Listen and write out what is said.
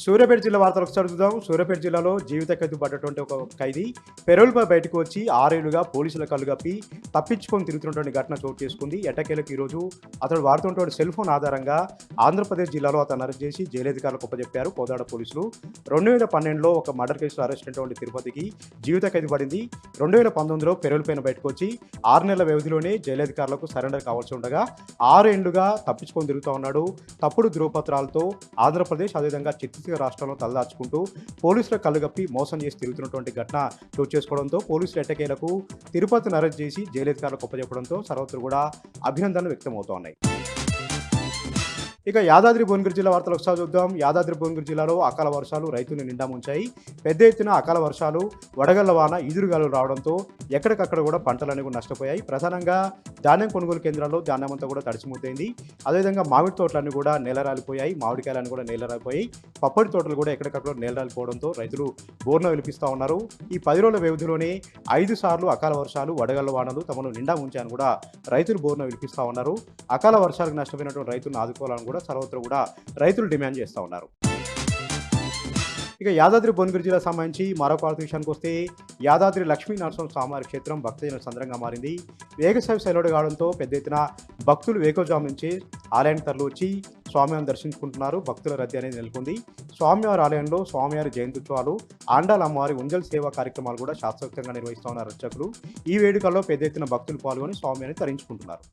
సూర్యాపేట జిల్లా వార్తలు ఒకసారి చూద్దాం. సూర్యాపేట జిల్లాలో జీవిత ఖైదు పడ్డటువంటి ఒక ఖైదీ పెరోల్‌పై బయటకు వచ్చి 6 ఏళ్లుగా పోలీసుల కళ్ళు గప్పి తప్పించుకొని తిరుగుతున్నటువంటి ఘటన చోటు చేసుకుంది. ఎట్టకేలకు ఈరోజు అతడు వాడుతున్నటువంటి సెల్ ఫోన్ ఆధారంగా ఆంధ్రప్రదేశ్ జిల్లాలో అతన్ని అరెస్ట్ చేసి జైలధికారులకు అప్పజెప్పారు కోదాడ పోలీసులు. 2012లో ఒక మర్డర్ కేసులో అరెస్ట్ అయినటువంటి తిరుపతికి జీవిత ఖైదు పడింది. 2019లో పెరోల్ పైన బయటకు వచ్చి 6 నెలల వ్యవధిలోనే జైలధికారులకు సరెండర్ కావాల్సి ఉండగా 6 ఏళ్లుగా తప్పించుకొని తిరుగుతా ఉన్నాడు. తప్పుడు ధృవపత్రాలతో ఆంధ్రప్రదేశ్ అదేవిధంగా ఛత్తీస్గఢ్ రాష్ట్రంలో తలదాచుకుంటూ పోలీసుల కళ్ళుగప్పి మోసం చేసి తిరుగుతున్నటువంటి ఘటన చోటు చేసుకోవడంతో పోలీసులు ఎట్టకేలకు తిరుపతిని అరెస్ట్ చేసి జైలధికారులకు అప్పచెప్పడంతో సర్వత్రా కూడా అభినందనలు వ్యక్తమవుతున్నాయి. ఇక యాదాద్రి భువనగిరి జిల్లా వార్తలు ఒకసారి చూద్దాం. యాదాద్రి భువనగిరి జిల్లాలో అకాల వర్షాలు రైతులను నిండా ముంచాయి. పెద్ద ఎత్తున అకాల వర్షాలు, వడగళ్ల వాన, ఈదురుగాలులు రావడంతో ఎక్కడికక్కడ కూడా పంటలనేవి నష్టపోయాయి. ప్రధానంగా ధాన్యం కొనుగోలు కేంద్రాల్లో ధాన్యం అంతా కూడా తడిసిముద్దైంది. అదేవిధంగా మామిడి తోటలన్నీ కూడా నేలరాలిపోయాయి. మామిడికాయలన్నీ కూడా నేలరాలిపోయాయి. పప్పడి తోటలు కూడా ఎక్కడికక్కడ నేలరాలిపోవడంతో రైతులు బోర్న విలిపిస్తూ ఉన్నారు. ఈ 10 రోజుల వ్యవధిలోనే 5 సార్లు అకాల వర్షాలు, వడగళ్ల వానలు తమను నిండా ముంచాయని కూడా రైతులు బోర్న విలిపిస్తూ ఉన్నారు. అకాల వర్షాలకు నష్టపోయినటువంటి రైతులను ఆదుకోవాలని కూడా సర్వత్రా కూడా రైతులు డిమాండ్ చేస్తూ ఉన్నారు. ఇక యాదాద్రి భువనగిరి జిల్లా సంబంధించి మరొక వార్త విషయానికి వస్తే యాదాద్రి లక్ష్మీ నరసింహ స్వామివారి క్షేత్రం భక్తజన సంద్రంగా మారింది. వేగసేవ సెలవుడు కావడంతో పెద్ద ఎత్తున భక్తులు వేకోజాము నుంచి ఆలయానికి తరలి వచ్చి స్వామివారిని దర్శించుకుంటున్నారు. భక్తుల రద్దీ అనేది నెలకొంది. స్వామివారి ఆలయంలో స్వామివారి జయంత్యుత్సవాలు, ఆండాల అమ్మవారి ఉంజల్ సేవా కార్యక్రమాలు కూడా శాస్త్రోక్తంగా నిర్వహిస్తూ ఉన్నారు అర్చకులు. ఈ వేడుకల్లో పెద్ద ఎత్తున భక్తులు పాల్గొని స్వామివారిని తరించుకుంటున్నారు.